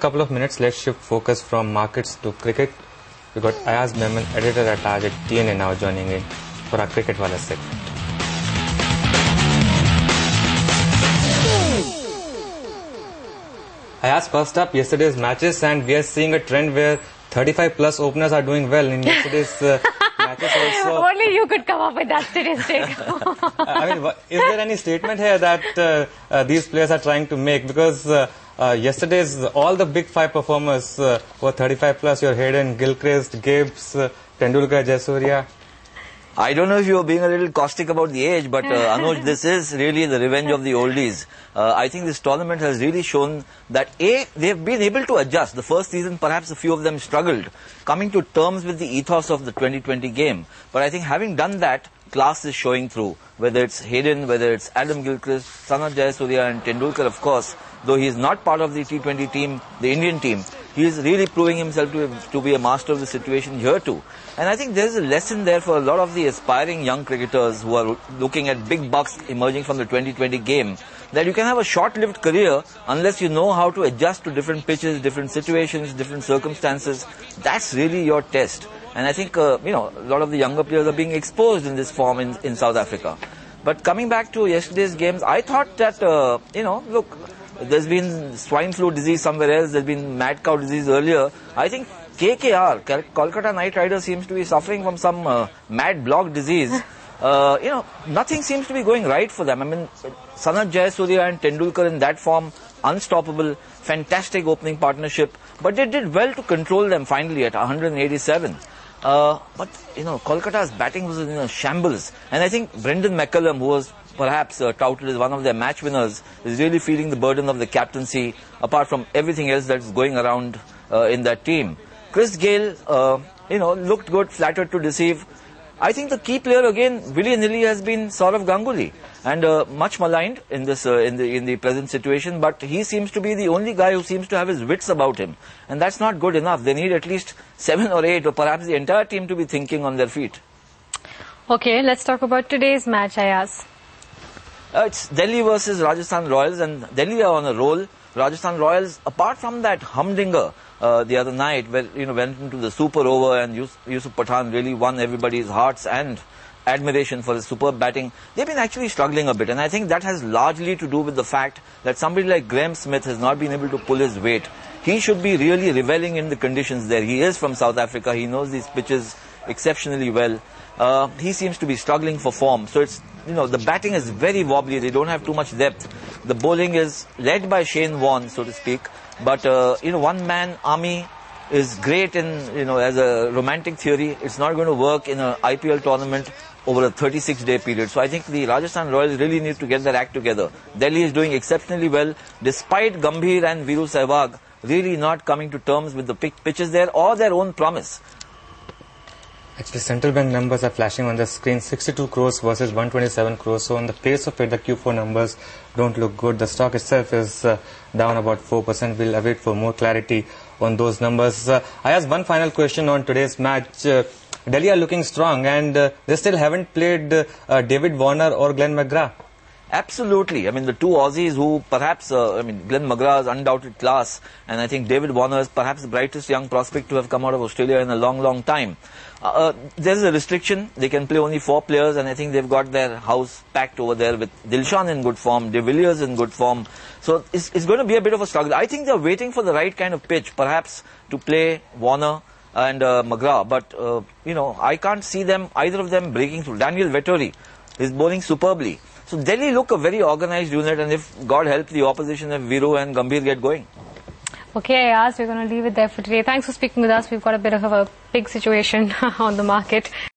couple of minutes, let's shift focus from markets to cricket. We've got Ayaz Memon, editor-at-large at TNA, now joining in for our Cricketwallah segment. Ayaz, first up, yesterday's matches, and we are seeing a trend where 35-plus openers are doing well in yesterday's matches also. Only you could come up with that statistic. I mean, is there any statement here that these players are trying to make? Because yesterday's all the big five performers were 35-plus. Your Hayden, Gilchrist, Gibbs, Tendulkar, Jayasuriya. I don't know if you're being a little caustic about the age, but Anuj, this is really the revenge of the oldies. I think this tournament has really shown that they've been able to adjust. The first season, perhaps a few of them struggled, coming to terms with the ethos of the 2020 game. But I think having done that, class is showing through. Whether it's Hayden, whether it's Adam Gilchrist, Sanat Jayasuriya and Tendulkar, of course, though he is not part of the T20 team, the Indian team, he is really proving himself to be a master of the situation here too. And I think there is a lesson there for a lot of the aspiring young cricketers who are looking at big bucks emerging from the 2020 game, that you can have a short-lived career unless you know how to adjust to different pitches, different situations, different circumstances. That's really your test. And I think, a lot of the younger players are being exposed in this form in South Africa. But coming back to yesterday's games, I thought that, look, there's been swine flu disease somewhere else, there's been mad cow disease earlier. I think KKR, Kolkata Knight Riders, seems to be suffering from some mad block disease. Nothing seems to be going right for them. I mean, Sanat Jayasuriya and Tendulkar in that form, unstoppable, fantastic opening partnership. But they did well to control them finally at 187. But Kolkata's batting was in a shambles. And I think Brendan McCullum, who was perhaps touted as one of their match winners, is really feeling the burden of the captaincy, apart from everything else that's going around in that team. Chris Gayle, looked good, flattered to deceive. I think the key player again, willy-nilly, has been Sourav Ganguly, and much maligned in this in the present situation. But he seems to be the only guy who seems to have his wits about him, and that's not good enough. They need at least 7 or 8, or perhaps the entire team, to be thinking on their feet. Okay, let's talk about today's match, Ayaz. It's Delhi versus Rajasthan Royals, and Delhi are on a roll. Rajasthan Royals, apart from that humdinger the other night, where went into the super over and Yusuf Pathan really won everybody's hearts and admiration for his superb batting, they've been actually struggling a bit. And I think that has largely to do with the fact that somebody like Graham Smith has not been able to pull his weight. He should be really reveling in the conditions there. He is from South Africa. He knows these pitches exceptionally well. He seems to be struggling for form. So it's, the batting is very wobbly. They don't have too much depth. The bowling is led by Shane Warne, so to speak. But, one-man army is great in, as a romantic theory. It's not going to work in an IPL tournament over a 36-day period. So I think the Rajasthan Royals really need to get their act together. Delhi is doing exceptionally well, despite Gambhir and Viru Sehwag really not coming to terms with the pitches there or their own promise. Actually, central bank numbers are flashing on the screen. 62 crores versus 127 crores. So on the face of it, the Q4 numbers don't look good. The stock itself is down about 4%. We'll await for more clarity on those numbers. I ask one final question on today's match. Delhi are looking strong, and they still haven't played David Warner or Glenn McGrath. Absolutely. I mean, the two Aussies who perhaps, Glenn McGrath is undoubted class, and I think David Warner is perhaps the brightest young prospect to have come out of Australia in a long, long time. There's a restriction. They can play only 4 players, and I think they've got their house packed over there with Dilshan in good form, De Villiers in good form. So it's going to be a bit of a struggle. I think they're waiting for the right kind of pitch, perhaps to play Warner and McGrath. But, I can't see either of them breaking through. Daniel Vettori is bowling superbly. So Delhi look a very organized unit, and if God help the opposition, if Viru and Gambhir get going. Okay, Ayaz, we're going to leave it there for today. Thanks for speaking with us. We've got a bit of a big situation on the market.